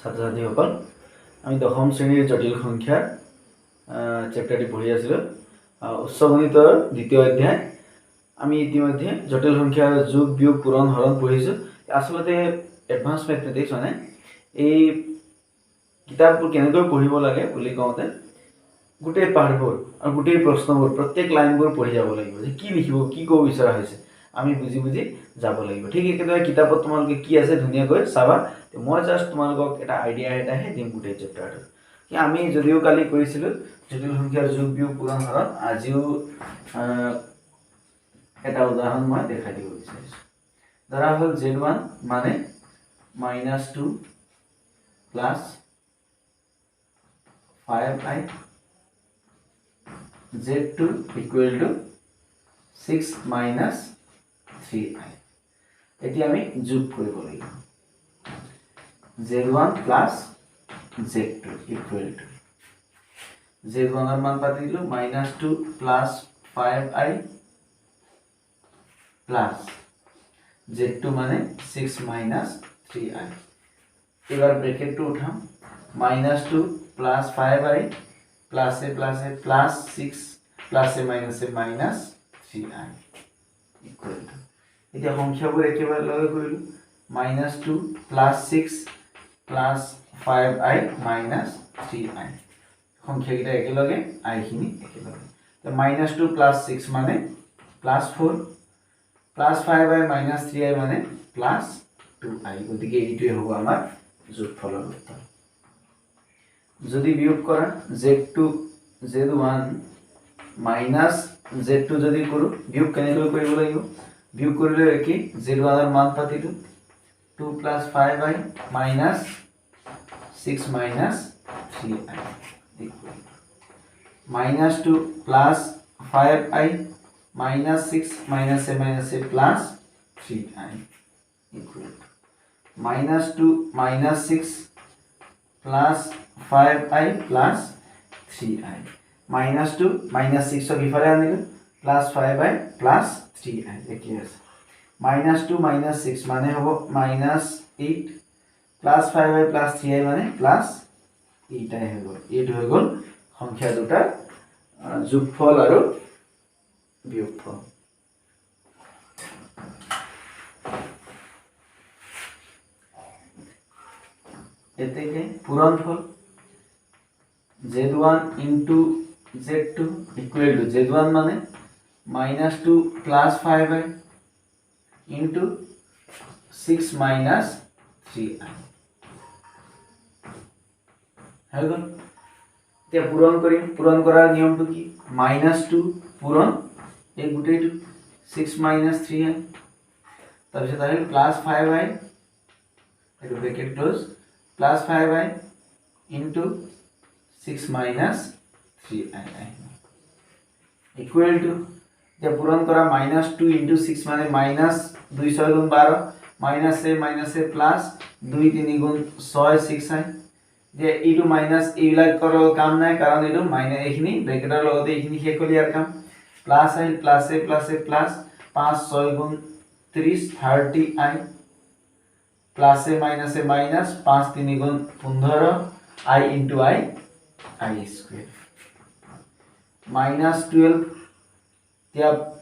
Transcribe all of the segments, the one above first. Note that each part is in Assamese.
ছাত্ৰ ছাত্ৰীসকল আমি দশম শ্ৰেণীৰ জটিল সংখ্যাৰ চেপ্টাৰটি পঢ়ি আছিলোঁ উচ্চ গণিতৰ দ্বিতীয় অধ্যায় আমি ইতিমধ্যে জটিল সংখ্যাৰ যোগ বিয়োগ পূৰণ হৰণ পঢ়িছোঁ আসলতে এডভান্স মেথমেটিক্স মানে এই কিতাপবোৰ কেনেকৈ পঢ়িব লাগে বুলি কওঁতে গোটেই পাঠবোৰ আৰু গোটেই প্ৰশ্নবোৰ প্ৰত্যেক লাইনবোৰ পঢ়ি যাব লাগিব যে কি লিখিব কি ক'ব বিচৰা হৈছে আমি বুজি বুজি যাব লাগিব ঠিক একেদৰে কিতাপত তোমালোকে কি আছে ধুনীয়াকৈ চাবা মই জাস্ট তোমালোকক এটা আইডিয়া এটাহে দিম গোটেই চেপ্টাৰটো কি আমি যদিও কালি কৰিছিলোঁ জটিল সংখ্যাৰ যোগ বিয়োগ পূৰণ হৰণ আজিও এটা উদাহৰণ মই দেখাই দিব বিচাৰিছোঁ ধৰা হ'ল z1 মানে -2 plus 5i z2 equal to 6 minus 3i এটি আমি যোগ কৰিব লাগিব z1 plus z2 equal to z1 এর মান পাতিলো -2 plus 5i plus z2 মানে 6 minus 3i এবার ব্র্যাকেটটো উঠাম -2 plus 5i plus a plus 6 plus a minus 3i equal to এটা সংখ্যাবোৰ একেবাৰে লগে কৰিলো -2 plus 6 plus 5i minus 3i সংখ্যাকেইটা একেলগে i খিনি একেলগে তো -2 plus 6 মানে +4 plus 5i minus 3i মানে +2i গতিকে এইটোই হ'ব আমাৰ যোগফলৰ উত্তৰ যদি বিয়োগ কৰা z2 z1 minus z2 যদি কৰো বিয়োগ কেনেকৈ কৰিব লাগিব বিয়োগ কৰিলে কি z1 এর মান পাতিলো 2 plus 5i minus 6 minus 3i equal -2 plus 5i minus 6 minus a plus 3i equal -2 minus 6 plus 5i plus 3i -2 minus 6 of ইফালে আনিলো plus 5i plus 3i একি আছে -2 minus 6 মানে হ'ব -8 plus 5i plus 3i মানে plus 8i হ'ব এইটো হৈ গ'ল সংখ্যা দুটাৰ যোগফল আৰু বিয়োগফল এতেকে পূৰণফল z1 into z2 equal to z1 মানে -2 plus 5i into 6 minus 3i হৈ গ'ল এতিয়া পূৰণ কৰিম পূৰণ কৰাৰ নিয়মটো কি -2 পূৰণ এই গোটেইটো 6 minus 3i তাৰপিছত আহিল plus 5i এটো bracket close plus 5i into 6 minus 3i equal to এতিয়া পূৰণ কৰা -2 into 6 মানে -2 6 গুণ 12 minus a plus 2 3 গুণ 6 6i যে এইটো মাইনাস এইবিলাক কৰল কাম নাই কাৰণ এইটো মাইনাস এইখিনি ব্ৰ্যাকেটৰ লগতে এইখিনি শেষ হ'ল ইয়াৰ কাম প্লাস আহিল প্লাস a প্লাস 5 6 গুণ 30 30i প্লাস a minus 5 3 গুণ 15 i into i square -12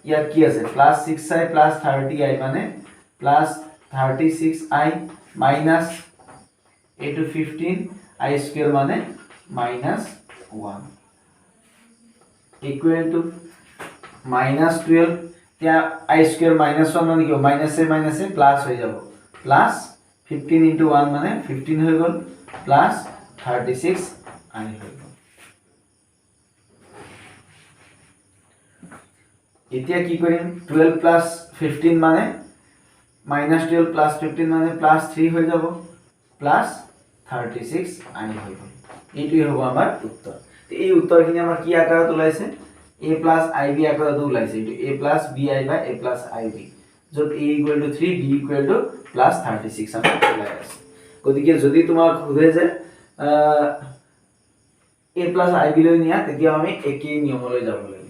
ইয়াত কি আছে প্লাস 6i প্লাস 30i মানে plus 36i minus a to 15 i square মানে -1 equal to -12 Tiya i square -1 মানে কি a প্লাস হৈ যাব প্লাস 15 into 1 মানে 15 হৈ গল প্লাস 36 i হৈ গল এতিয়া কি কৰিম 12 plus 15 মানে -12 plus 15 মানে +3 হৈ যাব প্লাস 36 i হৈ গল এইটোই হ'ব আমাৰ উত্তৰ এই উত্তৰখিনি আমাৰ কি আকাৰত ওলাইছে a plus ib আকাৰত ওলাইছে এইটো a plus bi by a plus ib যত a equal to 3 b equal to plus 36 আমি ওলাই আছে গতিকে যদি তোমাক খুদে যে a plus ib লৈ নিয়া তেতিয়া আমি একেই নিয়মলৈ যাব লাগিব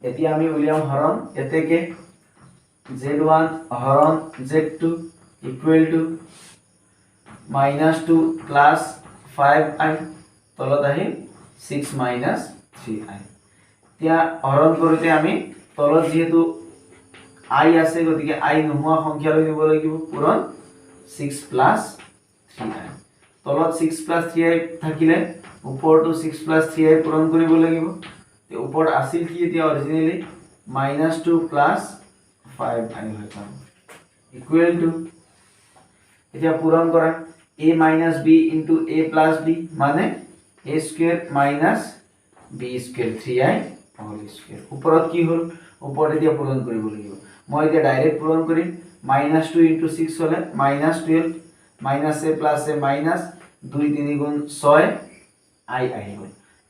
এতিয়া আমি উলিয়াম হৰণ এতেকে z1 হৰণ z2 equal to -2 plus 5i तলত আহিল 6 माइनस 3i এতিয়া হৰণ কৰোতে আমি তলত যেহেতু i আছে গতিকে i নোহোৱা সংখ্যালৈ নিব লাগিব পূৰণ 6 প্লাস 3i তলত 6 প্লাস 3i থাকিলে ওপৰটো 6 প্লাস 3i পূৰণ কৰিব লাগিব তে ওপৰত আছিল কি এতিয়া অৰিজিনালি -2 প্লাস 5i হৈ যাব ইকুৱেল টু এতিয়া পূৰণ কৰা a minus b into a plus b মানে a square minus b square 3i whole square ওপৰত কি হল ওপৰত এতিয়া পূৰণ কৰিব লাগিব মই এতিয়া ডাইৰেক্ট পূৰণ কৰিম -2 into 6 হলে -12 minus a plus a minus 2 3 গুণ 6 i আহিব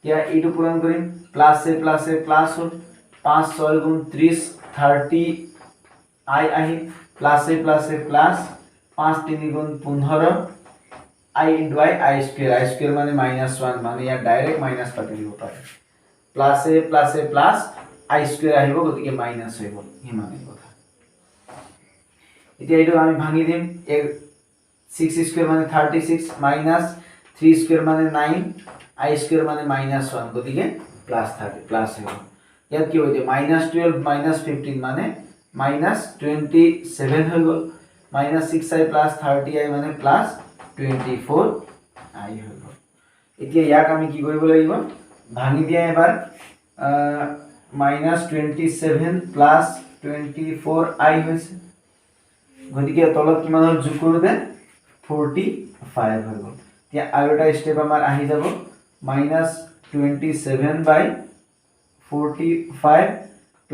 এতিয়া এইটো পূৰণ কৰিম plus a plus হল 5 6 গুণ 30 30 i আহিল plus a plus 5 3 গুণ 15 I into I square माने -1 माने या डायरेक्ट माइनस पाति দিব পাৰে plus a plus I square আহিব গতিকে মাইনাস হৈ গল ই মানে কথা এতিয়া এটো আমি ভাঙি দিম 6 স্কয়ার মানে 36 মাইনাস 3 স্কয়ার মানে 9 I square মানে -1 গতিকে প্লাস 30 প্লাস হৈ গল ইয়াত কি হইছে -12 -15 মানে -27 হৈ গল -6i + 30i মানে +24i হৈ গল এতিয়া ইয়াক আমি কি কৰিব লাগিব ভাঙি দিয়া এবাৰ -27 + 24i হৈছে গতিকে তলত কিমান হল যোগ কৰোতে 45 হৈ গল এতিয়া আৰু এটা স্টেপ আমাৰ আহি যাব -27/45 +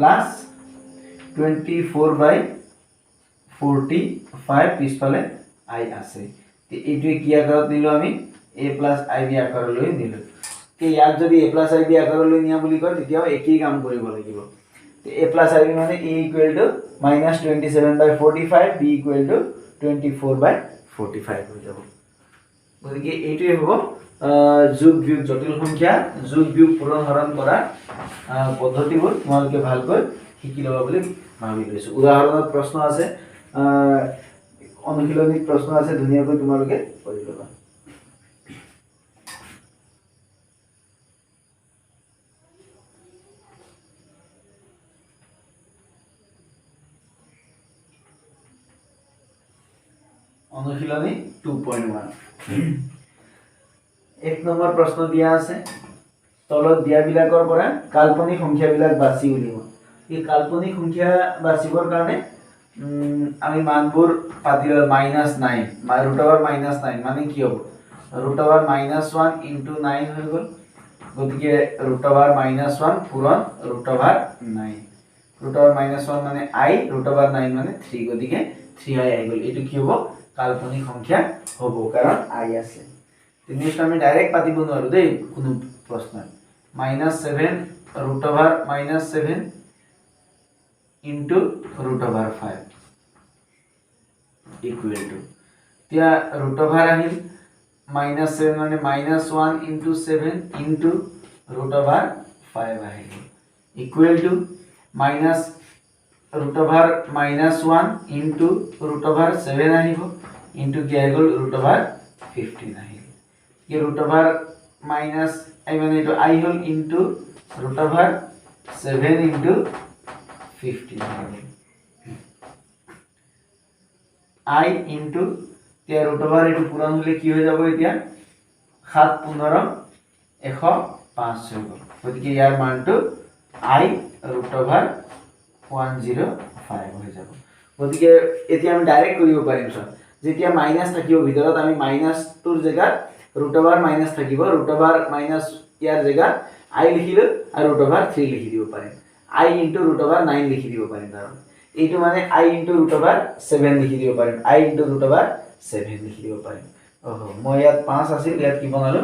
24/45 পিছফালে i আছে তে এইটোৱে কি আকাৰত নিলো আমি a + ib আকাৰলৈ নিলো তে ইয়াক যদি a + ib আকাৰলৈ নিয়া বুলি কয় তেতিয়াও একেই কাম কৰিব লাগিব তে a + ib মানে a = -27/45 b = 24/45 হৈ যাব গতিকে এইটোৱে হ'ব যোগ বিয়োগ জটিল সংখ্যা যোগ বিয়োগ পূৰণ হৰণ কৰা পদ্ধতিবোৰ তোমালোকে ভালকৈ শিকি লবা বুলি ভাবি লৈছো উদাহৰণত প্ৰশ্ন আছে অনুশীলনী প্ৰশ্ন আছে ধুনীয়াকৈ তোমালোকে কৰি লবা অনুশীলনী 2.1 এক নম্বৰ প্ৰশ্ন দিয়া আছে তলত দিয়া বিলাকৰ পৰা কাল্পনিক সংখ্যা বিলাক বাছি উলিয়াব এই কাল্পনিক সংখ্যা বাছিবৰ কাৰণে আমি মানবোৰ পাতিল -9 √9 মানে কি হ'ব √1 * 9 হৈ গল গতিকে √1 পূৰণ √9 √1 মানে i √9 মানে 3 গতিকে 3i আহি গল এটো কি হ'ব কাল্পনিক সংখ্যা হ'ব কাৰণ i আছে নেক্সট আমি ডাইৰেক্ট পাতিব নোৱাৰো দেই কোনো প্ৰশ্ন -7 √7 into √5 equal to এতিয়া √, আহিল -7 মানে -1 into 7 into √5 আহিল equal to -√1 into √7 আহিব into কি আহিল √15 আহিল কি √- i মানে এটো i hall into √7 into 15 i into তিয়া √, এটো পূৰণ হলে কি হৈ যাব এতিয়া 7 15 105 হৈ গল গতিকে ইয়াৰ মানটো i √105 হৈ যাব গতিকে এতিয়া আমি ডাইৰেক্ট কৰিব পাৰিম স্যাৰ যেতিয়া মাইনাস থাকিব ভিতৰত আমি মাইনাসটোৰ জায়গাত √, মাইনাস থাকিব √, মাইনাস ইয়াৰ জায়গাত i লিখিলো আৰু √3 লিখি দিব পাৰিম i into √9 লিখি দিব পাৰিম কাৰণ এইটো মানে i into √7 লিখি দিব পাৰিম i into √7 লিখি দিব পাৰিম ওহো মই ইয়াত 5 আছিল ইয়াত কি বনালো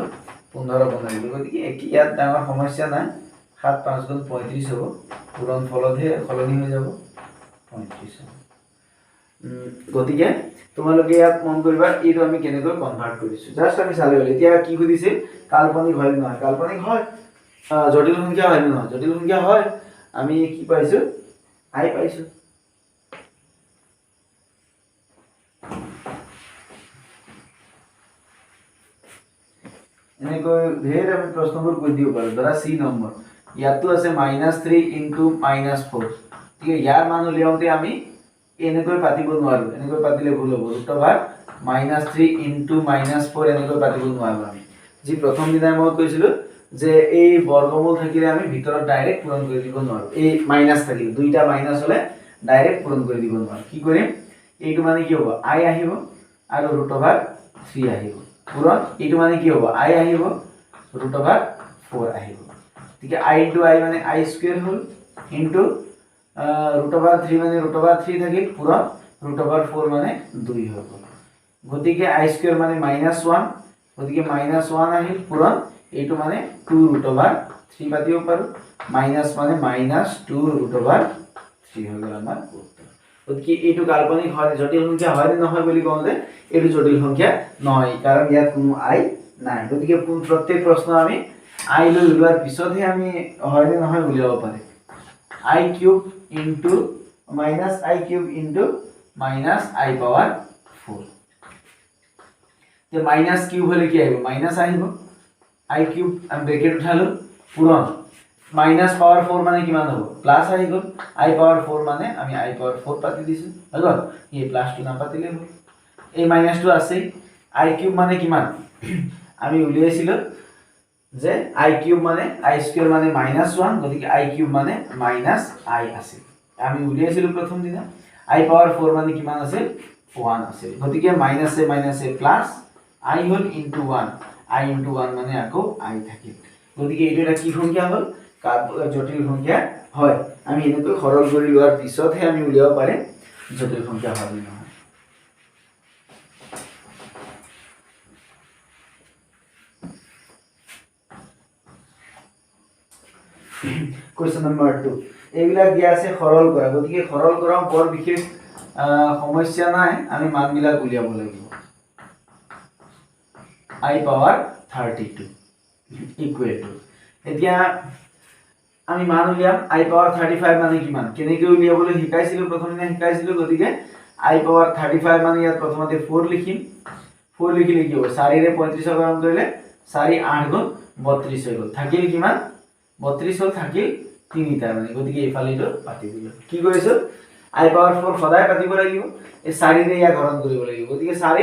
15 বনাইলো গতিকে কি ইয়াত ডাঙৰ সমস্যা নাই 7 5 গুণ 35 হ'ব পূৰণ ফলতহে সলনি হৈ যাব 35 গতিকে তোমালোকে ইয়াত মন কৰিবা এইটো আমি কেনেকৈ কনভাৰ্ট কৰিছো জাস্ট আমি চালে হ'ল এতিয়া কি খুদিছে কাল্পনিক হয় নহয় কাল্পনিক হয় জটিল সংখ্যা হয় নহয় জটিল সংখ্যা হয় আমি কি পাইছো i পাইছো এনেকৈ ধেৰ আমি প্ৰশ্নবোৰ কৈ দিব পাৰোঁ ধৰা C নম্বৰ ইয়াতো আছে -3 * -4 ঠিক আছে ইয়াৰ মান উলিয়াওঁতে আমি এনেকৈ পাতিব নোৱাৰোঁ এনেকৈ পাতিলে ভুল হ'ব √3 * -4 এনেকৈ পাতিব নোৱাৰোঁ আমি যি প্ৰথম দিনাই মই কৈছিলোঁ যে এই বৰ্গমূল থাকিলে আমি ভিতৰত ডাইৰেক্ট পূৰণ কৰি দিব নোৱাৰোঁ এই মাইনাছ থাকিলে দুইটা মাইনাছ হ'লে ডাইৰেক্ট পূৰণ কৰি দিব নোৱাৰোঁ কি কৰিম এইটো মানে কি হ'ব I আহিব আৰু √3 আহিব পূৰণ এইটো মানে কি হ'ব I আহিব √4 আহিব ঠিক আছে I * I মানে I² হ'ল ইনটু √3 মানে √3 থাকিল পূৰণ √4 মানে 2 হৈ গ'ল গতিকে I² মানে -1 গতিকে -1 আহিল পূৰণ এইটো মানে 2√3 পাতিব পাৰোঁ মাইনাছ মানে -2√3 হৈ গ'ল আমাৰ উত্তৰ গতিকে এইটো কাল্পনিক হয় জটিল সংখ্যা হয় নে নহয় বুলি কওঁতে এইটো জটিল সংখ্যা নহয় কাৰণ ইয়াত কোনো I নাই গতিকে প্ৰত্যেক প্ৰশ্ন আমি I লৈ উলিওৱাৰ পিছতহে আমি হয় নে নহয় উলিয়াব পাৰে I³ into -I³ into -I power 4 তে -³ হলে কি আহিব মাইনাস আহিব I³ আমি ব্ৰেকেট উঠালো পূৰণ মাইনাস পাৱাৰ 4 মানে কিমান হ'ব প্লাস আহি গ'ল I পাৱাৰ 4 মানে আমি I পাৱাৰ 4 পাতি দিছো হৈ গ'ল এই প্লাসটো নাপাতিলে হ'ল এই মাইনাসটো আছে I³ মানে কিমান আমি উলিয়াইছিলো যে I³ মানে I² মানে -1 গতিকে I³ মানে -I আছে আমি উলিয়াইছিলো প্ৰথম দিনা I পাৱাৰ 4 মানে কিমান আছে 1 আছে গতিকে মাইনাসে মাইনাসে plus I hall into 1 I into 1 মানে আকৌ I থাকিল গতিকে এইটো এটা কি সংখ্যা হ'ল জটিল সংখ্যা হয় আমি এনেকৈ সৰল কৰি লোৱাৰ পিছতহে আমি উলিয়াব পাৰে জটিল সংখ্যা হয় নে নহয় Question number 2 এইবিলাক দিয়া আছে সৰল কৰা গতিকে সৰল কৰা বৰ বিশেষ সমস্যা নাই আমি মানবিলাক উলিয়াব লাগিব I পাৱাৰ 32 ইকুৱেল টু এতিয়া আমি মান উলিয়াম I পাৱাৰ 35 মানে কিমান কেনেকৈ উলিয়াবলৈ শিকাইছিলো প্ৰথম দিনা শিকাইছিলো গতিকে I পাৱাৰ 35 মানে ইয়াত প্ৰথমতে 4 লিখিম 4 লিখিলে কি হ'ব 4 ৰে 35 গণন কৰিলে 4 8 গুণ 32 হৈ গ'ল থাকিল কিমান 32 হল থাকিল 3 টা মানে গতিকে ইফালেটো পাতি দিলো কি কৰিছো I পাৱাৰ 4 সদায় পাতিব লাগিব এই 4 ৰে ইয়া গণন কৰিব লাগিব গতিকে 4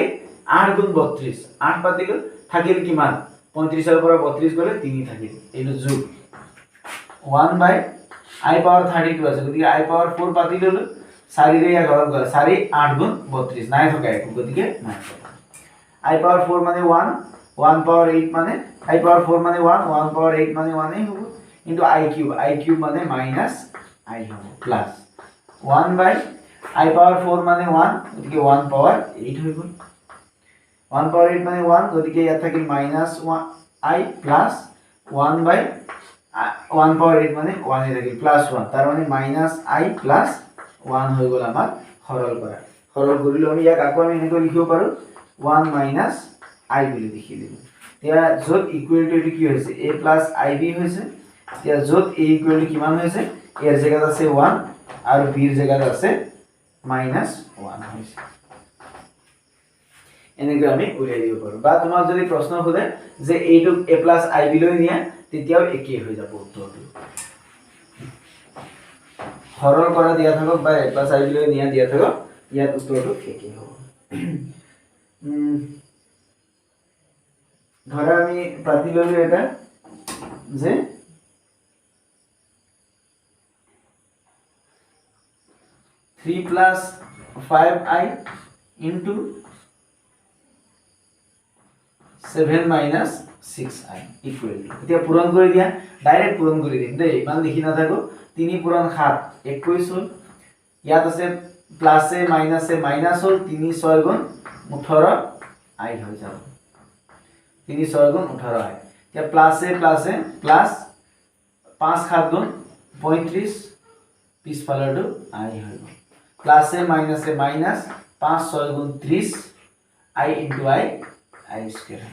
8 গুণ 32 8 পাতিলো থাকিল কিমান 35 ৰ পৰা 32 গলে 3 থাকিল এইটো যোগ 1 বাই I পাৱাৰ 32 আছে গতিকে I পাৱাৰ 4 পাতি ললো 4 ৰে ইয়া গণন কৰা 4 8 গুণ 32 নাই থকা একো গতিকে নাই I পাৱাৰ 4 মানে 1 1 পাৱাৰ 8 মানে I পাৱাৰ 4 মানে 1 1 পাৱাৰ 8 মানে 1 এই হ'ব into I³ মানে minus I হ'ব plus 1 by I পাৱাৰ 4 মানে 1 গতিকে 1 পাৱাৰ 8 হৈ গ'ল 1 পাৱাৰ 8 মানে 1 গতিকে ইয়াত থাকিল minus 1 I plus 1 by 1 power 8 মানে 1 এ থাকিল plus 1 তাৰ মানে minus I plus 1 হৈ গ'ল আমাৰ সৰল কৰা সৰল কৰিলে আমি ইয়াক আকৌ আমি এনেকৈ লিখিব পাৰো 1 minus I বুলি লিখি দিম এতিয়া যত ইকুৱেল টু এটো কি হৈছে a plus ib হৈছে এতিয়া যত a ইকুৱেল টু কিমান হৈছে এৰ জায়গাত আছে 1 আৰু b এৰ জায়গাত আছে -1 হৈছে এনেকৈ আমি উলিয়াই দিব পাৰো বা তোমাক যদি প্ৰশ্ন খুদে যে এইটো a plus ib লৈ নিয়া তেতিয়াও একেই হৈ যাব উত্তৰটো সৰল কৰা দিয়া থাকক বা a plus ib লৈ নিয়া দিয়া থাকক ইয়াত উত্তৰটো একেই হ'ব ধৰা আমি পাতি ললো এটা যে 3 plus 5I into 7 minus 6I equal to এতিয়া পূৰণ কৰি দিয়া ডাইৰেক্ট পূৰণ কৰি দিম দেই ইমান লিখি না থাকো 3 পূৰণ 7 21 হল ইয়াত আছে প্লাসে মাইনাসে মাইনাস হল 3 6 গুণ 18I হৈ যাব 3 6 গুণ 18I এতিয়া প্লাসে প্লাসে প্লাস 5 7 গুণ 35 পিছফালৰটো I হৈ গ'ল প্লাসে মাইনাসে মাইনাস 5 6 গুণ 30 I into I square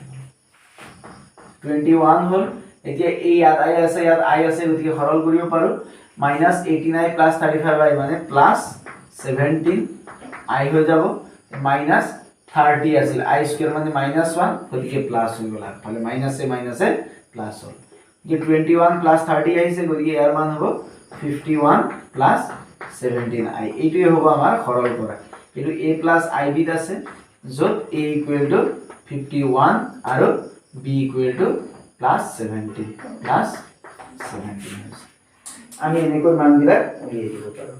21 হল এতিয়া এই ইয়াত I আছে গতিকে সৰল কৰিব পাৰো -89 + 35I মানে +17I হৈ যাব 30 আছিল I স্কয়ার মানে -1 গতিকে প্লাস হৈ গলা তাহলে মাইনাসে মাইনাসে প্লাস হল যে 21 প্লাস 30 আহিছে গতিকে ইয়াৰ মান হ'ব 51 প্লাস 17i এইটোই হ'ব আমাৰ সৰল কৰা কিন্তু a প্লাস ib আছে যত a ইকুৱেল টু 51 আৰু b equal to plus 17 plus 17 আমি এনেকৈ মানবিলাক উলিয়াই দিব পাৰো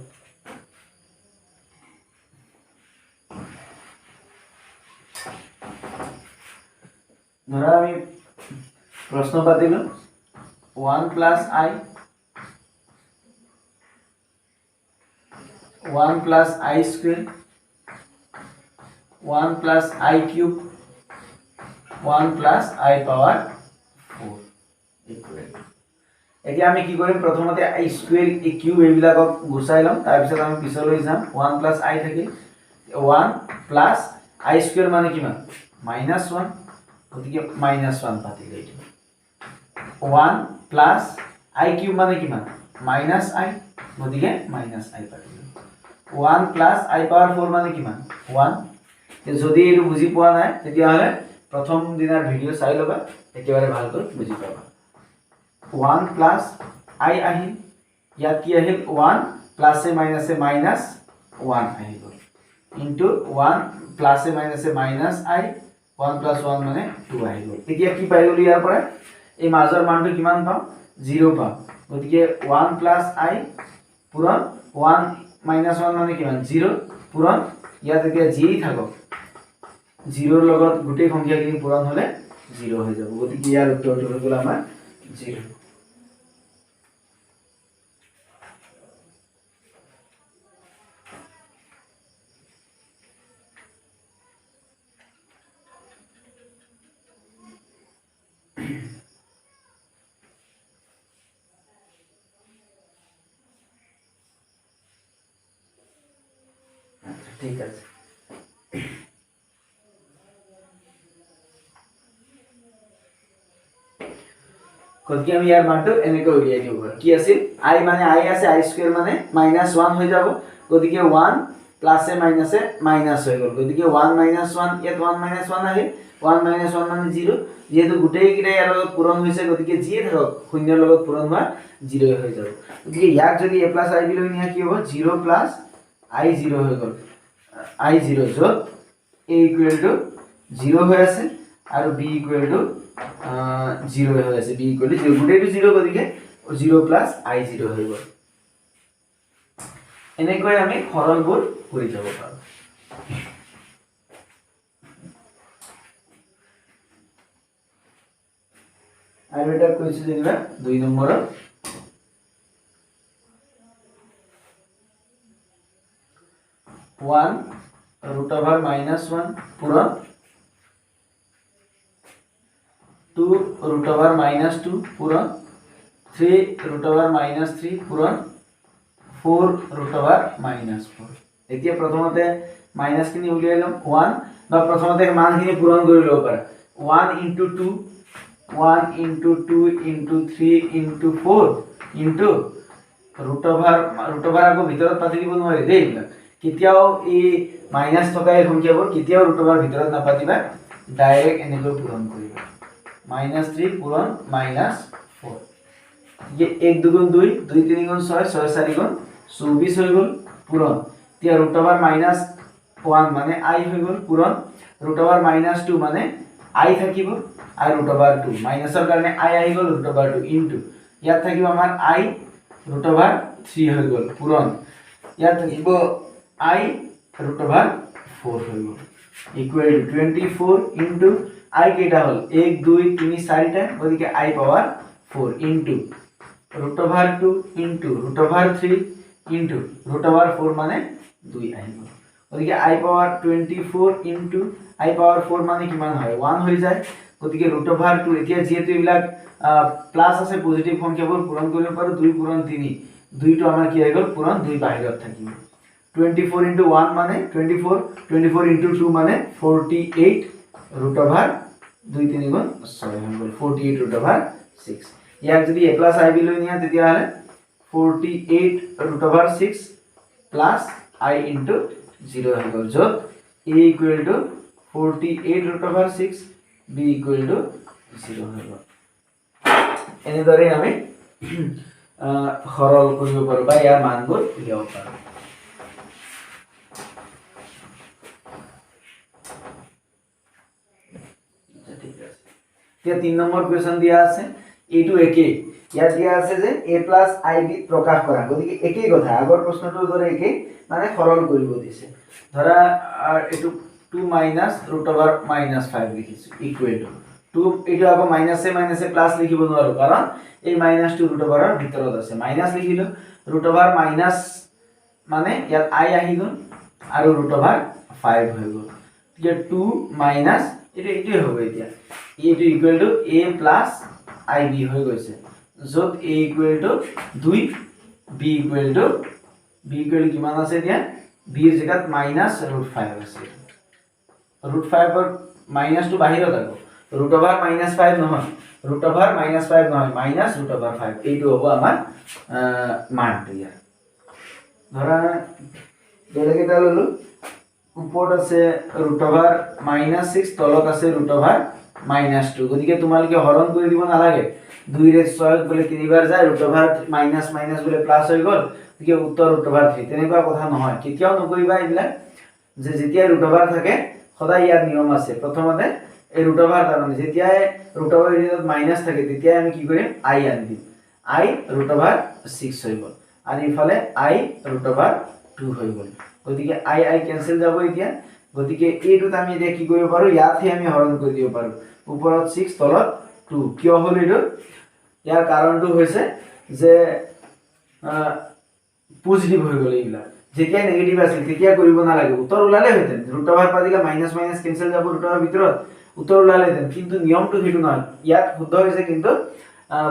ধৰা আমি প্রশ্ন পাতিলো 1 plus I 1 plus I square 1 plus I cube 1 plus I power 4 equal এতিয়া আমি কি কৰিম প্ৰথমতে I square a cube এইবিলাকক গুছাই লম তাৰ পিছত আমি পিছলৈ যাম 1 plus I থাকে 1 plus I square মানে কিমান -1 গতিকে -1 পাতিলে 1 plus I cube মানে কিমান -I গতিকে -I পাতিলে 1 plus I power 4 মানে কিমান 1 যদি এটো বুজি পোৱা নাই তেতিয়া হলে প্ৰথম দিনৰ ভিডিও চাই লবা একেবাৰে ভালকৈ বুজি পাবা 1 plus I আহিল ইয়াত কি আহিল 1 plus এ minus এ -1 আহিল into 1 plus A minus A -I 1 plus 1 মানে 2 আহিল এতিয়া কি পাই গলি ইয়াৰ পৰা এই মাজৰ মানটো কিমান পাম 0 পাম গতিকে 1 plus I পূৰণ 1 minus 1 মানে কিমান 0 পূৰণ ইয়াত এতিয়া যি থাকক 0 ৰ লগত গোটেই সংখ্যাখিনি পূৰণ হলে 0 হৈ যাব গতিকে ইয়াৰ উত্তৰটো হৈ গল আমাৰ 0 ঠিক আছে গতিকে আমি ইয়াৰ মানটো এনেকৈ উলিয়াই দিব পাৰো কি আছিল I মানে I আছে I স্কয়ার মানে -1 হৈ যাব গতিকে 1 প্লাস এ মাইনাস এ মাইনাস হৈ গল গতিকে 1 - 1 ইয়াত 1 - 1 আহিল 1 - 1 মানে 0 যেহেতু গোটেই কিটা ইয়াৰ লগত পূৰণ হৈছে গতিকে যি থাকক শূন্যৰ লগত পূৰণ হোৱা 0 হৈ যাব গতিকে ইয়াক যদি a + ib লৈ নিয়া কি হ'ব 0 + i0 হৈ গল i0 যত a = 0 হৈ আছে আৰু b = 0 হৈ আছে b = 0 গোটেইটো 0 গতিকে 0 + i0 হৈ গল এনেকৈ আমি সৰলবোৰ কৰি যাব পাৰো আৰু এটা কৈছো যেনিবা 2 নম্বৰ 1 √(-1) পূৰণ 2 √(-2) পূৰণ 3 √(-3) পূৰণ 4 √(-4) এতিয়া প্ৰথমতে মাইনাস খিনি উলিয়াই লম 1 বা প্ৰথমতে মানখিনি পূৰণ কৰি লব পাৰা 1 * 2 1 * 2 * 3 * 4 into √(-) আকৌ ভিতৰত পাতি দিব নোৱাৰে দেই কেতিয়াও এই মাইনাস থকা এই সংখ্যাবোৰ কেতিয়াও √(-) ভিতৰত নাপাতিবা ডাইৰেক্ট এনেকৈ পূৰণ কৰিবা -3 পূৰণ -4 ये 1 2 गुण 2 2 3 गुण 6 6 4 गुण 24 হৈ গল পূৰণ এতিয়া √(-1) মানে I হৈ গল পূৰণ √(-2) মানে I থাকিব আৰু √(2) মাইনাসৰ কাৰণে I আহি গল √(2) ইনটু ইয়াত থাকিব আমাৰ I √(3) হৈ গল পূৰণ ইয়াত থাকিব I √(4) হৈ গল ইকুৱেল টু 24 ইনটু I কেটা হল 1 2 3 4টা গতিকে I power 4 into √(2) into √(3) into √(4) মানে 2 আহিব গতিকে I পাওয়ার 24 ইনটু I পাওয়ার 4 মানে কিমান হয় 1 হৈ যায় গতিকে √(2) এতিয়া যেহেতু এইবিলাক প্লাস আছে পজিটিভ সংখ্যাবোৰ পূৰণ কৰিব পাৰো 2 পূৰণ 3 2 টো আমাৰ কি হৈ গল পূৰণ 2 বাহিৰত থাকিব 24 into 1 মানে 24 24 into 2 মানে 48 √(2 3 গুণ 6 হৈ গল 48 √(6) ইয়াক যদি a + ib লৈ নিয়া তেতিয়া হলে 48 √(6) plus I into 0 হৈ গল যত a = 48 √6 b ইকুৱেল টু 0 হৈ গ'ল। এনেদৰে আমি সৰল কৰিব পাৰোঁ বা ইয়াৰ মানবোৰ উলিয়াব পাৰোঁ। এতিয়া 3 নম্বৰ কুৱেশ্যন দিয়া আছে, এইটো একেই, ইয়াত দিয়া আছে যে a প্লাছ ib প্ৰকাশ কৰা, গতিকে একেই কথা, আগৰ প্ৰশ্নটোৰ দৰে একেই, মানে সৰল কৰিব দিছে। ধৰা এইটো 2 মাইনাছ √-5 লিখিছোঁ ইকুৱেল টু 2, এইটো আকৌ মাইনাছে মাইনাছে প্লাছ লিখিব নোৱাৰোঁ, কাৰণ এই মাইনাছটো ৰুটঅভাৰৰ ভিতৰত আছে, মাইনাছ লিখিলোঁ, ৰুটঅভাৰ মাইনাছ মানে ইয়াত i আহি গ'ল আৰু √5 হৈ গ'ল। এতিয়া 2 মাইনাছ এইটোৱে হ'ব, এতিয়া এইটো equal to a plus ib হৈ গৈছে, য'ত a equal to 2, b equal to কিমান আছে, এতিয়া b ৰ জেগাত মাইনাছ √5 আছে, √5ৰ মাইনাছটো বাহিৰত আকৌ, √-5 নহয়, √-5 নহয়, মাইনাছ √5, এইটো হ'ব আমাৰ মানটো ইয়াৰ। ধৰা বেলেগ এটা ল'লো, ওপৰত আছে √-6, তলত আছে √-2, গতিকে তোমালোকে হৰণ কৰি দিব নালাগে, 2 ৰে 6 বোলে 3 বাৰ যায়, √-মাইনাছ মাইনাছ বোলে প্লাছ হৈ গ'ল, গতিকে উত্তৰ √3, তেনেকুৱা কথা নহয়, কেতিয়াও নকৰিবা এইবিলাক, যে যেতিয়া ৰুটঅভাৰ থাকে সদায় ইয়াৰ নিয়ম আছে, প্ৰথমতে এই ৰুটঅভাৰ কাৰণে যেতিয়াই ৰুটঅভাৰ এৰিয়াত মাইনাছ থাকে তেতিয়াই আমি কি কৰিম, i আনি দিম, i √6 হৈ গ'ল, আৰু ইফালে i √2 হৈ গ'ল, গতিকে i কেনসেল যাব এতিয়া, গতিকে এইটোত আমি এতিয়া কি কৰিব পাৰোঁ, ইয়াতহে আমি হৰণ কৰি দিব পাৰোঁ, ওপৰত 6 তলত 2, কিয় হ'ল এইটো, ইয়াৰ কাৰণটো হৈছে যে পজিটিভ হৈ গ'ল, এইবিলাক যেতিয়া নেগেটিভ আছিল তেতিয়া কৰিব নালাগে, উত্তৰ ওলালে হেতেন, ৰুটঅভাৰ পাদিলে মাইনাছ মাইনাছ কেনসেল যাব ৰুটঅভাৰ ভিতৰত, উত্তৰ ওলালে হেতেন, কিন্তু নিয়মটো সেইটো নহয়, ইয়াত শুদ্ধ হৈছে, কিন্তু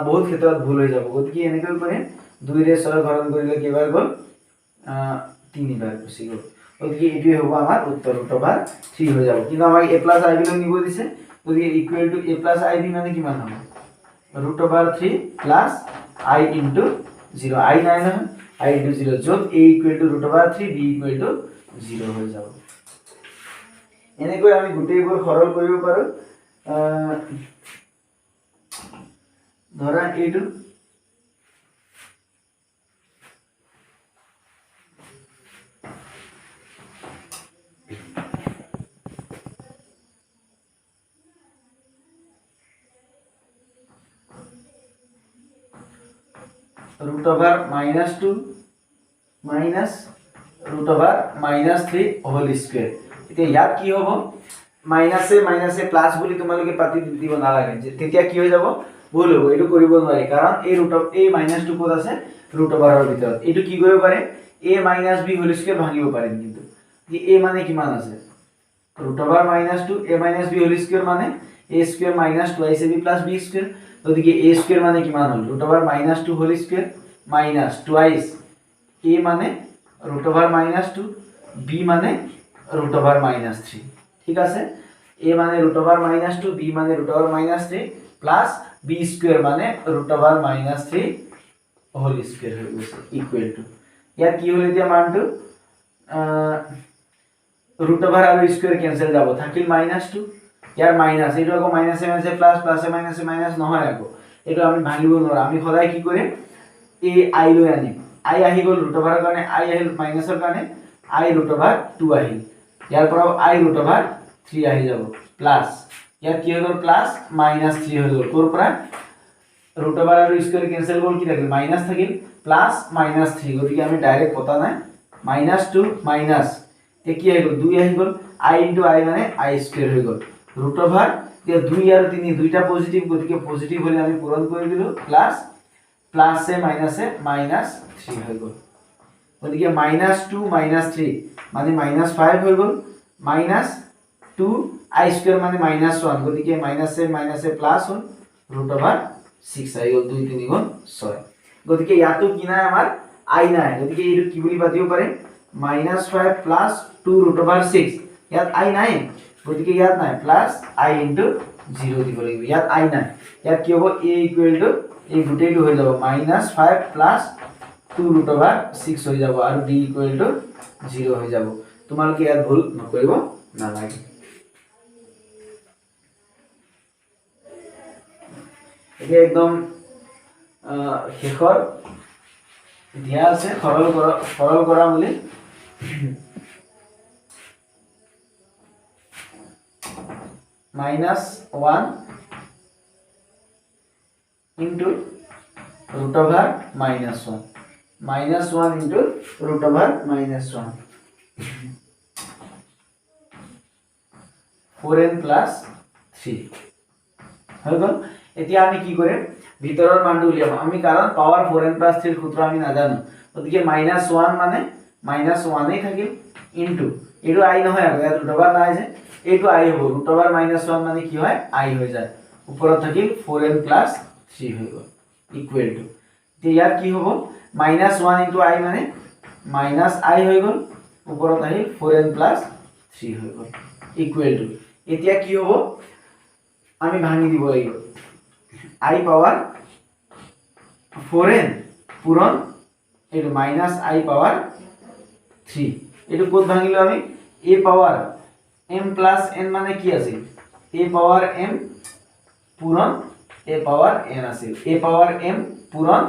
বহুত ক্ষেত্ৰত ভুল হৈ যাব, গতিকে এনেকৈ কৰিম, 2 ৰে 6 হৰণ কৰিলে কেইবাৰ গ'ল, 3 বাৰ গুচি গ'ল, গতিকে এইটোৱে হ'ব আমাৰ উত্তৰ, √3 হৈ যাব, কিন্তু আমাক a প্লাছ ib নিব দিছে, গতিকে equal to a plus ib মানে কিমান হ'ব, √3 প্লাছ i ইনটু 0, i নাই নহয়, i ইনটু 0, য'ত a equal to √3, b equal to 0 হৈ যাব। এনেকৈ আমি গোটেইবোৰ সৰল কৰিব পাৰোঁ। ধৰা এইটো √-2 মাইনাছ √-3 হোল স্কুৱেৰ, এতিয়া ইয়াত কি হ'ব, মাইনাছে মাইনাছে প্লাছ বুলি তোমালোকে পাতি দিব নালাগে, তেতিয়া কি হৈ যাব, ভুল হ'ব, এইটো কৰিব নোৱাৰি, কাৰণ এই মাইনাছটো ক'ত আছে, ৰুটঅভাৰৰ ভিতৰত, এইটো কি কৰিব পাৰে, a minus b whole square ভাঙিব পাৰিম, কিন্তু a মানে কিমান আছে, √-2 a minus b whole square মানে a square minus 2ab plus b square, গতিকে a স্কুৱেৰ মানে কিমান হ'ল, √-2 হোল স্কুৱেৰ মাইনাছ 2 a মানে √-2, b মানে √-3, ঠিক আছে, a মানে √-2, b মানে √-3 প্লাছ b স্কুৱেৰ মানে √-3 হোল স্কুৱেৰ হৈ গৈছে, ইকুৱেল টু, ইয়াত কি হ'ল এতিয়া মানটো, √-, আৰু স্কুৱেৰ কেনসেল যাব, থাকিল -2, ইয়াৰ মাইনাছ, এইটো আকৌ মাইনাছে মাইনাছে প্লাছ, প্লাছে মাইনাছে মাইনাছ নহয়, আকৌ এইটো আমি ভাঙিব নোৱাৰোঁ, আমি সদায় কি কৰিম, এই i লৈ আনিম, i আহি গ'ল ৰুটঅভাৰৰ কাৰণে, i আহিল মাইনাছৰ কাৰণে, i √2 আহিল, ইয়াৰ পৰাও i √3 আহি যাব, প্লাছ ইয়াত কি হৈ গ'ল, প্লাছ -3 হৈ গ'ল, ক'ৰ পৰা, ৰুটঅভাৰ আৰু স্কুৱেৰ কেনসেল গ'ল, কি থাকিল, মাইনাছ থাকিল, প্লাছ -3, গতিকে আমি ডাইৰেক্ট কটা নাই, -2 মাইনাছ, এতিয়া কি আহি গ'ল, 2 আহি গ'ল, i ইনটু i মানে i স্কুৱেৰ হৈ গ'ল, ৰুটঅভাৰ, এতিয়া 2 আৰু 3 দুইটা পজিটিভ, গতিকে পজিটিভ হ'লে আমি পূৰণ কৰি দিলোঁ, প্লাছ প্লাছে মাইনাছে -3 হৈ গ'ল, গতিকে -2 -3 মানে -5 হৈ গ'ল, -2 i স্কুৱেৰ মানে -1, গতিকে মাইনাছে মাইনাছে প্লাছ হ'ল, √6 আহি গ'ল, 2 3 গুণ 6, গতিকে ইয়াতো কি নাই, আমাৰ i নাই, গতিকে এইটো কি বুলি পাতিব পাৰিম, -5 প্লাছ 2 √6, ইয়াত i নাই, গতিকে ইয়াত নাই, প্লাছ i ইনটু 0 দিব লাগিব, ইয়াত i নাই, ইয়াত কি হ'ব, a ইকুৱেল টু এই গোটেইটো হৈ যাব, -5 প্লাছ 2 √6 হৈ যাব, আৰু d ইকুৱেল টু 0 হৈ যাব, তোমালোকে ইয়াত ভুল নকৰিব নালাগে। এতিয়া একদম শেষৰ দিয়া আছে সৰল কৰা বুলি -1 into √(-1) -1 into √(-1) 4n plus 3 হৈ গ'ল। এতিয়া আমি কি কৰিম ভিতৰৰ মানটো উলিয়াম আমি কাৰণ পাৱাৰ 4n plus 3 ৰ সূত্ৰ আমি নাজানো গতিকে -1 মানে -1 এই থাকিল ইনটু এটো i নহয় আৰু ইয়াত √(-) নাই যে এটো i হ'ব √(-1) মানে কি হয় i হৈ যায় ওপৰত থাকিল 4n plus 3 হৈ গ'ল ইকুৱেল টু তে ইয়াত কি হ'ব -1 into i মানে -i হৈ গ'ল ওপৰত আহিল 4n plus 3 হৈ গ'ল ইকুৱেল টু এতিয়া কি হ'ব আমি ভাঙি দিব লাগিব i পাৱাৰ 4n পূৰণ এটো -i পাৱাৰ 3 এটো কোত ভাঙিলো আমি a power m plus n মানে কি আছিল a পাৱাৰ m পূৰণ a পাৱাৰ n আছিল a পাৱাৰ m পূৰণ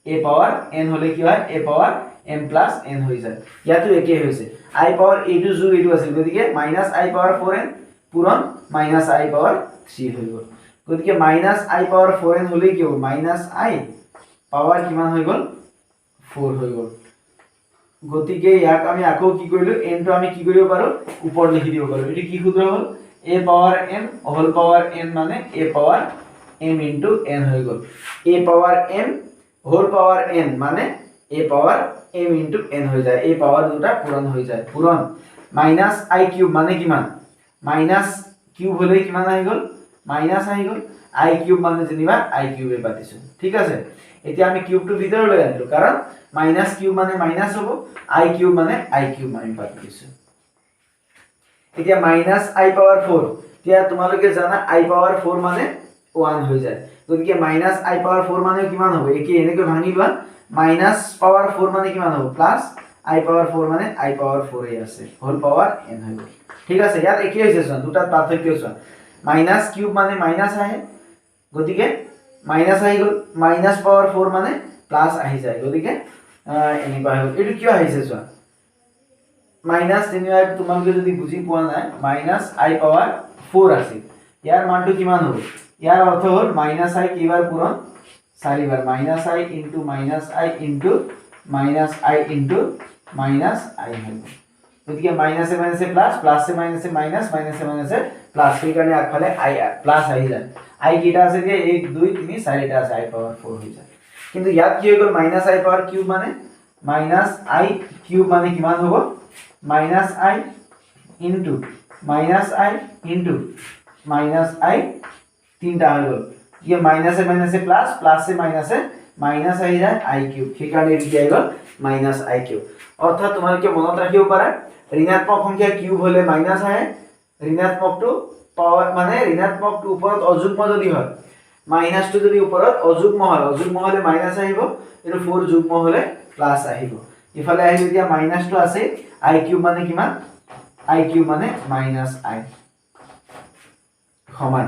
a পাৱাৰ n হলে কি হয় a power m plus n হৈ যায় ইয়াতো একে হৈছে i পাৱাৰ a টু যোগ এটো আছিল গতিকে -i পাৱাৰ 4n পূৰণ -i পাৱাৰ 3 হৈ গ'ল গতিকে -i পাৱাৰ 4n হলে কি হ'ব -i পাৱাৰ কিমান হৈ গ'ল 4 হৈ গ'ল গতিকে ইয়াক আমি আকৌ কি কৰিলো n টো আমি কি কৰিব পাৰো ওপৰ লিখি দিব পাৰো এটো কি সূত্ৰ হ'ল a power m whole power n মানে a power m into n হৈ গ'ল a power m whole power n মানে a power m into n হৈ যায় এই পাৱাৰ দুটা পূৰণ হৈ যায় পূৰণ -i কিউব মানে কিমান মাইনাস কিউব হলে কিমান আহি গ'ল মাইনাস আহি গ'ল i কিউব মানে যেনিবা i কিউবে পাতিছো ঠিক আছে এতিয়া আমি কিউবটো ভিতৰলৈ আনিলো কাৰণ মাইনাস কিউব মানে মাইনাস হ'ব i কিউব মানে i কিউব আমি পাতিছো এতিয়া -i পাৱাৰ 4 এতিয়া তোমালোকে জানা i পাৱাৰ 4 মানে 1 হৈ যায় গতিকে -i পাৱাৰ 4 মানে কিমান হ'ব একে এনেকৈ ভাঙি লোৱা মাইনাস পাৱাৰ 4 মানে কিমান হ'ব প্লাস i পাৱাৰ 4 মানে i পাৱাৰ 4 এই আছে হোল পাৱাৰ n হৈ গ'ল ঠিক আছে ইয়াত একে হৈছে চোন দুটা পাৰ্থক্য চোৱা মাইনাস কিউব মানে মাইনাস আহে গতিকে মাইনাস আহি গ'ল মাইনাস পাৱাৰ 4 মানে প্লাস আহি যায় গতিকে এনেকুৱা হৈ গ'ল এটো কিয় আহিছে চোৱা মাইনাস তেনিয়া তোমালোকে যদি বুজি পোৱা নাই -i পাৱাৰ 4 আছিল ইয়াৰ মানটো কিমান হ'ব ইয়াৰ অৰ্থ হ'ল -i কিবাৰ পূৰণ 4 বাৰ -i into -i into -i into -i হৈ গ'ল গতিকে মাইনাসে মাইনাসে প্লাস প্লাসে মাইনাসে মাইনাস মাইনাসে মাইনাসে প্লাস সেই কাৰণে আগফালে i প্লাস আহি যায় i কিটা আছে যে 1 2 3 4 টা আছে i পাৱাৰ 4 হৈ যায় কিন্তু ইয়াত কি হৈ গ'ল -i পাৱাৰ কিউব মানে -i কিউব মানে কিমান হ'ব -i into -i তিনটা হৈ গ'ল ইয়ে মাইনাসে মাইনাসে প্লাস প্লাসে মাইনাসে মাইনাস আহি যায় i কিউব সেই কাৰণে এটো কি আহি গ'ল -i কিউব অৰ্থাৎ তোমালোকে মনত ৰাখিব পাৰা ঋণাত্মক সংখ্যা কিউব হলে মাইনাস আহে ঋণাত্মকটো পাৱাৰ মানে ঋণাত্মকটো ওপৰত অযুগ্ম যদি হয় মাইনাসটো যদি ওপৰত অযুগ্ম হলে মাইনাস আহিব এটো 4 যুগ্ম হলে প্লাস আহিব ইফালে আহিল এতিয়া মাইনাসটো আছে i কিউব মানে কিমান i কিউব মানে -i সমান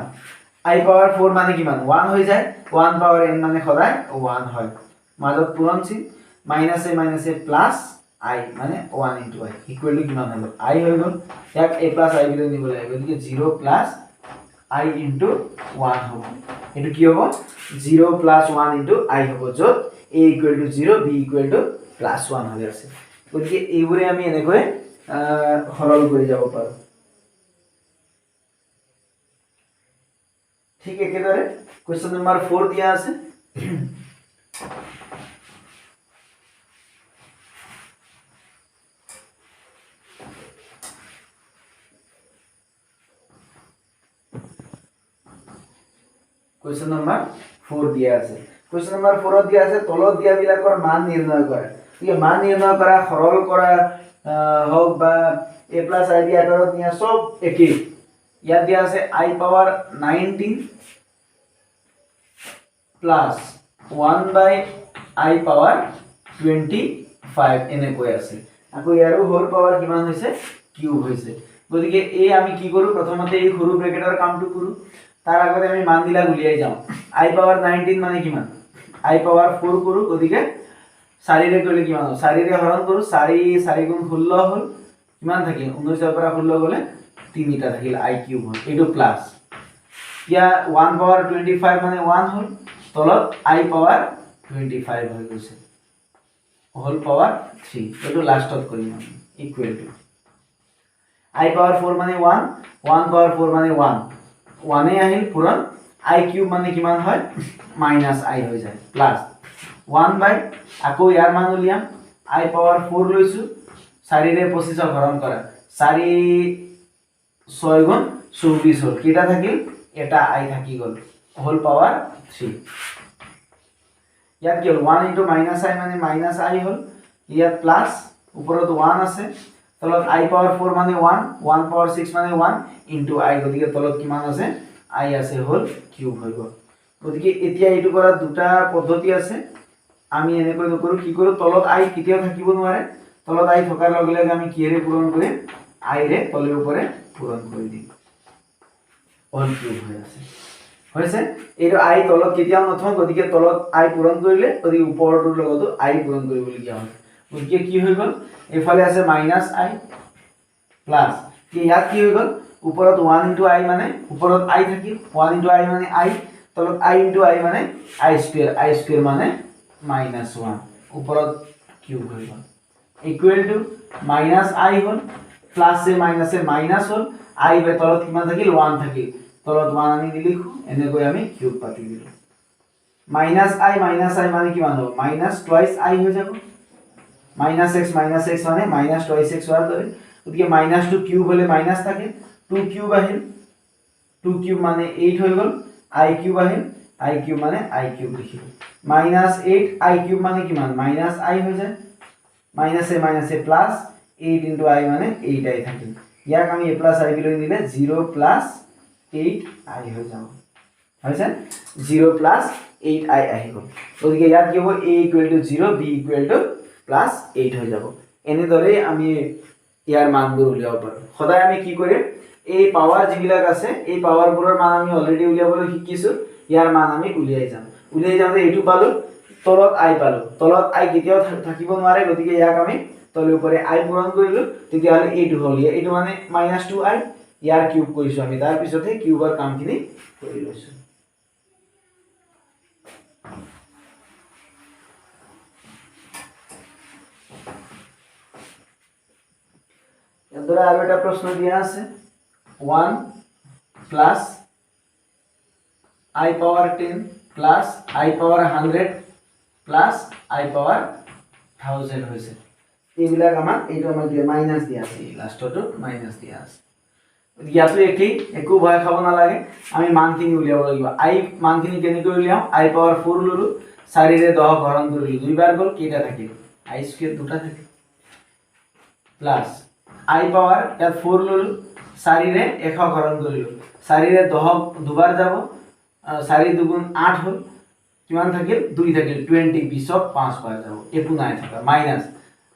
i পাৱাৰ 4 মানে কিমান 1 হৈ যায় 1 পাৱাৰ n মানে সদায় 1 হয় মাজত পূৰণ চিন মাইনাসে মাইনাসে প্লাস i মানে 1 into i ইকুৱেল টু কিমান হ'ব i হৈ গ'ল ইয়াক a plus i বিলৈ নিব লাগিব গতিকে 0 plus i into 1 হ'ব এটো কি হ'ব 0 plus 1 into i হ'ব যত a equal to 0 b equal to plus 1 হৈ আছে গতিকে এইবোৰে আমি এনেকৈ সৰল কৰি যাব পাৰো ঠিক একেদৰে কোৱেশ্চন নম্বৰ 4 দিয়া আছে Question number 4 দিয়া আছে question number 4 দিয়া আছে তলত দিয়া বিলাকৰ মান নিৰ্ণয় কৰা ঠিক আছে মান নিৰ্ণয় কৰা সৰল কৰা হোক বা a plus i দিয়া আকাৰত নিয়া সব একেই ইয়াত দিয়া আছে i power 19 plus 1 by i power 25 এনেকৈ আছে আকৌ ইয়াৰো হোল পাৱাৰ কিমান হৈছে কিউব হৈছে গতিকে এই আমি কি কৰো প্ৰথমতে এই সৰু ব্ৰেকেটৰ কামটো কৰো তাৰ আগতে আমি মানবিলাক উলিয়াই যাওঁ i পাৱাৰ 19 মানে কিমান i পাৱাৰ 4 কৰো গতিকে 4 ৰে কৰিলে কিমান হ'ব 4 ৰে হৰণ কৰো 4 4 গুণ 16 হ'ল কিমান থাকিল 19 ৰ পৰা 16 গলে 3 টা থাকিল i কিউব হ'ল এইটো প্লাস ইয়া 1 পাৱাৰ 25 মানে 1 হ'ল তলত i পাৱাৰ 25 হৈ গৈছে হোল পাৱাৰ 3 এটো লাষ্টত কৰিম আমি ইকুৱেল টু i পাৱাৰ 4 মানে 1 1 পাৱাৰ 4 মানে 1 1 এ আহিল পুৰণ i কিউব মানে কিমান হয় মাইনাস i হৈ যায় প্লাস 1 বাই আকৌ ইয়াৰ মান উলিয়াম i পাৱাৰ 4 লৈছো 4 ৰে 25 হৰণ কৰা 4 6 গুণ 24 হ'ল কিটা থাকিল এটা i থাকি গল হোল পাৱাৰ 3 ইয়াত কি হল 1 * -i মানে -i হল ইয়াত প্লাস উপৰত 1 আছে তলত i পাৱাৰ 4 মানে 1 1 পাৱাৰ 6 মানে 1 * i গতিকে তলত কিমান আছে i আছে হোল কিউব হৈ গল গতিকে এতিয়া এইটো কৰা দুটা পদ্ধতি আছে আমি এনেকৈ নকৰো কি কৰো তলত i কেতিয়াও থাকিব নোৱাৰে তলত i থকাৰ লগে লগে আমি কিৰে পূৰণ কৰিম i ৰে তলে উপৰে পূৰণ কৰি দিম হোল কিউব হৈ আছে হৈছে এইটো i তলত কেতিয়াও নথওঁ গতিকে তলত i পূৰণ কৰিলে গতিকে ওপৰটোৰ লগতো i পূৰণ কৰিবলগীয়া হয় গতিকে কি হৈ গল এফালে আছে -i প্লাস কি ইয়াত কি হৈ গল ওপৰত 1 * i মানে ওপৰত i থাকিল 1 * i মানে i তলত i * i মানে i স্কয়ার মানে -1 ওপৰত কিউব হৈ গল ইকুৱেল টু -i হল প্লাস এ মাইনাস হল i বে তলত কিমান থাকিল 1 থাকিল তলত 1 আমি লিখো এনেকৈ আমি কিউব পাতি দিলো -i মানে কিমান হ'ব -2 i হৈ যাব -x মানে -2x হোৱাৰ দৰে গতিকে -2 কিউব হলে মাইনাস থাকে 2 কিউব আহিল 2 কিউব মানে 8 হৈ গল i কিউব আহিল i কিউব মানে i কিউব লিখিলো -8 i কিউব মানে কিমান -i হৈ যায় -a প্লাস 8 * i মানে 8i থাকিল ইয়াক আমি a + i লৈ নিলে 0 + 8i হৈ যাব হৈছে 0 + 8i আহি গল গতিকে ইয়াত কি হ'ব a = 0 b = +8 হৈ যাব এনেদৰে আমি ইয়াৰ মানবোৰ উলিয়াব পাৰো সদায় আমি কি কৰিম এই পাৱাৰ যিবিলাক আছে এই পাৱাৰবোৰৰ মান আমি অলৰেডি উলিয়াবলৈ শিকিছো ইয়াৰ মান আমি উলিয়াই যাওঁতে এইটো পালো তলত i পালো তলত i কেতিয়াও থাকিব নোৱাৰে গতিকে ইয়াক আমি তলে উপৰে i পূৰণ কৰিলো তেতিয়া হলে এইটো হ'ল এইটো মানে -2i ইয়াৰ কিউব কৰিছো আমি তাৰ পিছতে কিউবৰ কামখিনি কৰি লৈছো এন্দৰা আৰু এটা প্ৰশ্ন দিয়া আছে 1 + i power 10 + i power 100 + i power 1000 হৈছে এইবিলাক আমাৰ এইটো আমাৰ দিয়া মাইনাস দিয়া আছে লাষ্টটো মাইনাস দিয়া আছে ইয়াতো একেই একো ভয় খাব নালাগে আমি মানখিনি উলিয়াব লাগিব i মানখিনি কেনেকৈ উলিয়াম i পাৱাৰ 4 ললো 4 ৰে 10 হৰণ কৰিলো দুইবাৰ গল কেইটা থাকিল i স্কয়াৰ দুটা থাকিল প্লাস i পাৱাৰ ইয়াত 4 ললো 4 ৰে 1 হৰণ কৰিলো 4 ৰে 10 দুবাৰ যাব 4 * 2 = 8 হল কিমান থাকিল 2 থাকিল 20 20 5 বাৰ যাব একো নাই থকা মাইনাস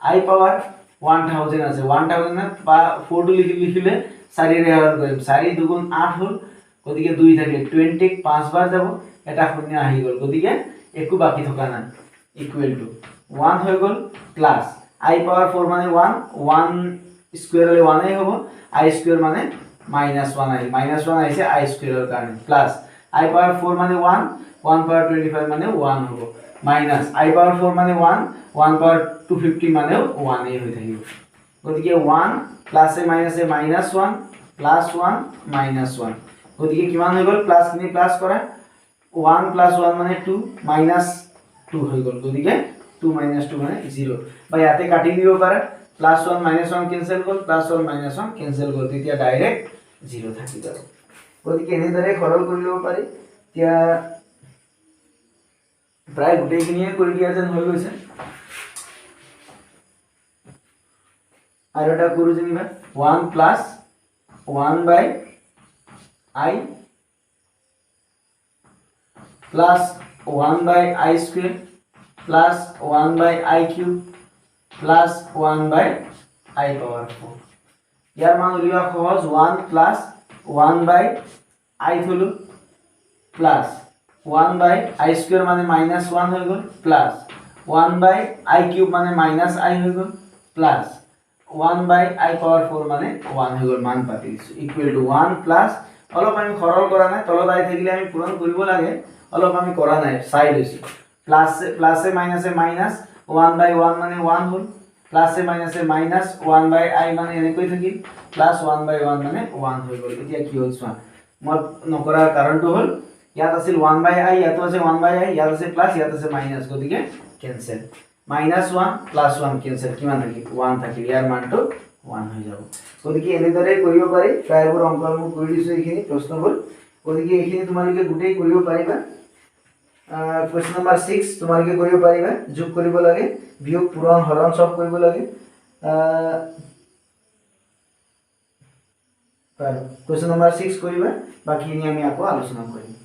i পাৱাৰ 1000 আছে 1000 না 4 টো লিখিলে 4 ৰে হৰণ কৰিম 4 * 2 = 8 হল গতিকে 2 থাকিল 20 5 বাৰ যাব এটা শূন্য আহি গল গতিকে একো বাকি থকা নাই ইকুৱেল টু 1 হৈ গল প্লাস i পাৱাৰ 4 মানে 1 স্কয়ার হলে 1 এই হ'ব i স্কয়ার মানে -1 আহিল -1 আহিছে i স্কয়াৰৰ কাৰণে প্লাস i পাৱাৰ 4 মানে 1 1 পাৱাৰ 25 মানে 1 হ'ব মাইনাস i পাৱাৰ 4 মানে 1 1 পাৱাৰ 250 মানে 1 এই হৈ থাকিব গতিকে 1 প্লাস এ -1 প্লাস 1 -1 গতিকে কিমান হৈ গল প্লাস খিনি প্লাস কৰা 1 + 1 মানে 2 -2 হৈ গল গতিকে 2 - 2 মানে 0 বা ইয়াতে কাটি দিব পাৰা +1 -1 কেনসেল গল +1 -1 কেনসেল গল তেতিয়া ডাইৰেক্ট 0 থাকি যাব গতিকে এনেদৰে সৰল কৰি লব পাৰি এতিয়া প্ৰায় গোটেইখিনিয়ে কৰি দিয়া যেন হৈ গৈছে আৰু এটা কৰো যেনিবা 1 + 1/i plus 1/i square plus 1/i³ plus 1/i power 4 ইয়াৰ মান উলিওৱা সহজ 1 plus 1/i থলো প্লাস 1 বাই আই স্কোয়ার মানে মাইনাস 1 হয়ে গেল প্লাস 1 বাই আই কিউব মানে মাইনাস আই হয়ে গেল প্লাস 1 বাই আই পাওয়ার 4 মানে 1 হয়ে গেল মান পাতি দিছো ইকুয়াল টু 1 প্লাস অলপ আমি সৰল কৰা নাই তলত আই থাকিলে আমি পূৰণ কৰিব লাগে অলপ আমি কৰা নাই চাই লৈছো প্লাস প্লাসে মাইনাসে মাইনাস 1 বাই 1 মানে 1 হল প্লাসে মাইনাসে মাইনাস 1 বাই আই মানে এনেকৈ থাকিল প্লাস 1 বাই 1 মানে 1 হৈ গল এতিয়া কি হল চোৱা মই নকৰাৰ কাৰণটো হল ইয়াত আছিল 1 বাই আই ইয়াত আছে 1 বাই আই ইয়াত আছে প্লাস ইয়াত আছে মাইনাস গতিকে ক্যান্সেল -1 +1 ক্যান্সেল কিমান থাকিল 1 থাকিল ইয়াৰ মানটো 1 হৈ যাব গতিকে এনেদৰে কৰিব পাৰি প্ৰায়বোৰ অংক আমি কৰি দিছো এইখিনি প্ৰশ্নবোৰ গতিকে এইখিনি তোমালোকে গুটেই কৰিব পাৰিবা क्वेश्चन नंबर 6 তোমালোকে কৰিব পাৰিবা যোগ কৰিব লাগে বিয়োগ পূৰণ হৰণ সব কৰিব লাগে क्वेश्चन नंबर 6 কৰিবা বাকিখিনি আমি আকৌ আলোচনা কৰিম